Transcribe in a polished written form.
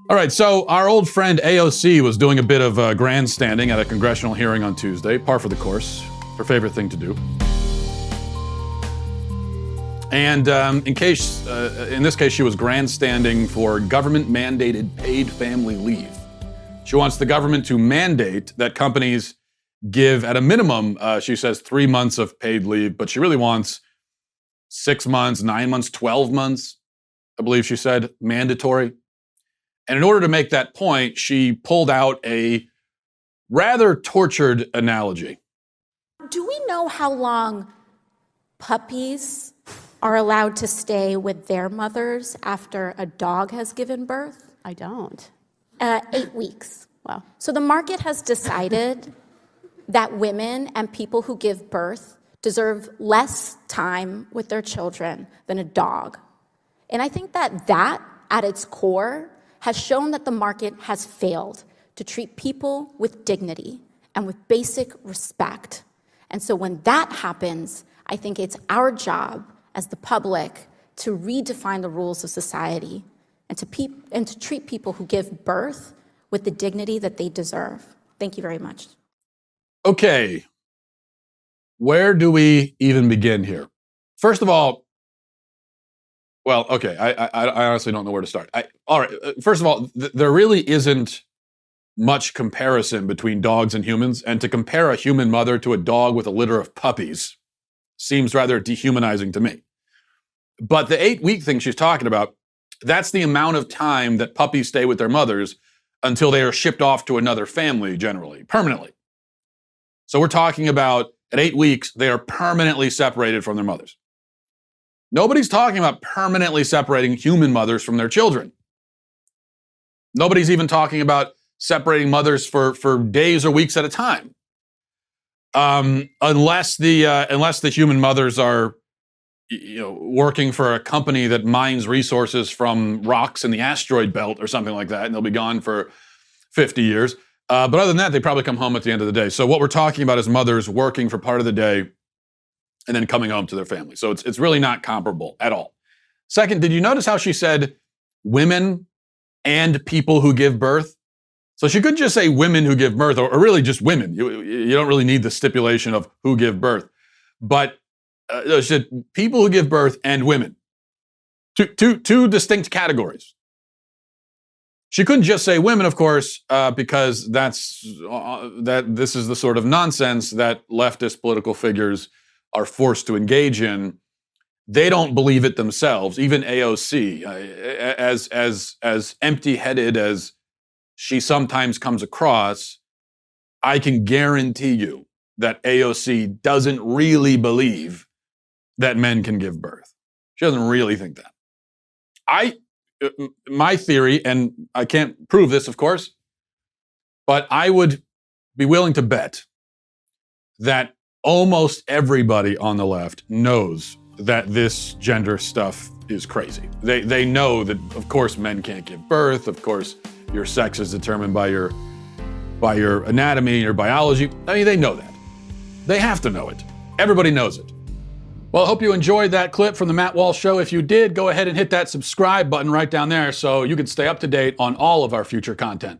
All right, so our old friend AOC was doing a bit of grandstanding at a congressional hearing on Tuesday, par for the course, her favorite thing to do. And in this case, she was grandstanding for government-mandated paid family leave. She wants the government to mandate that companies give, at a minimum, she says 3 months of paid leave, but she really wants 6 months, 9 months, 12 months, I believe she said, mandatory. And in order to make that point, she pulled out a rather tortured analogy. Do we know how long puppies are allowed to stay with their mothers after a dog has given birth? I don't. 8 weeks. Wow. So the market has decided that women and people who give birth deserve less time with their children than a dog. And I think that at its core, has shown that the market has failed to treat people with dignity and with basic respect. And so when that happens, I think it's our job as the public to redefine the rules of society and to treat people who give birth with the dignity that they deserve. Thank you very much. Okay, where do we even begin here? First of all, well, okay, I honestly don't know where to start. All right, first of all, there really isn't much comparison between dogs and humans, and to compare a human mother to a dog with a litter of puppies seems rather dehumanizing to me. But the 8-week thing she's talking about, that's the amount of time that puppies stay with their mothers until they are shipped off to another family, generally, permanently. So we're talking about, at 8 weeks, they are permanently separated from their mothers. Nobody's talking about permanently separating human mothers from their children. Nobody's even talking about separating mothers for days or weeks at a time. Unless the human mothers are working for a company that mines resources from rocks in the asteroid belt or something like that, and they'll be gone for 50 years. But other than that, they probably come home at the end of the day. So what we're talking about is mothers working for part of the day and then coming home to their family. So it's really not comparable at all. Second, did you notice how she said women and people who give birth? So she could just say women who give birth, or really just women. You don't really need the stipulation of who give birth. But she said people who give birth and women. Two distinct categories. She couldn't just say women, of course, because this is the sort of nonsense that leftist political figures are forced to engage in. They don't believe it themselves. Even AOC, as empty-headed as she sometimes comes across, I can guarantee you that AOC doesn't really believe that men can give birth. She doesn't really think that. My theory, and I can't prove this, of course, but I would be willing to bet that almost everybody on the left knows that this gender stuff is crazy. They know that, of course, men can't give birth. Of course, your sex is determined by your anatomy, your biology. I mean, they know that. They have to know it. Everybody knows it. Well, I hope you enjoyed that clip from the Matt Walsh Show. If you did, go ahead and hit that subscribe button right down there so you can stay up to date on all of our future content.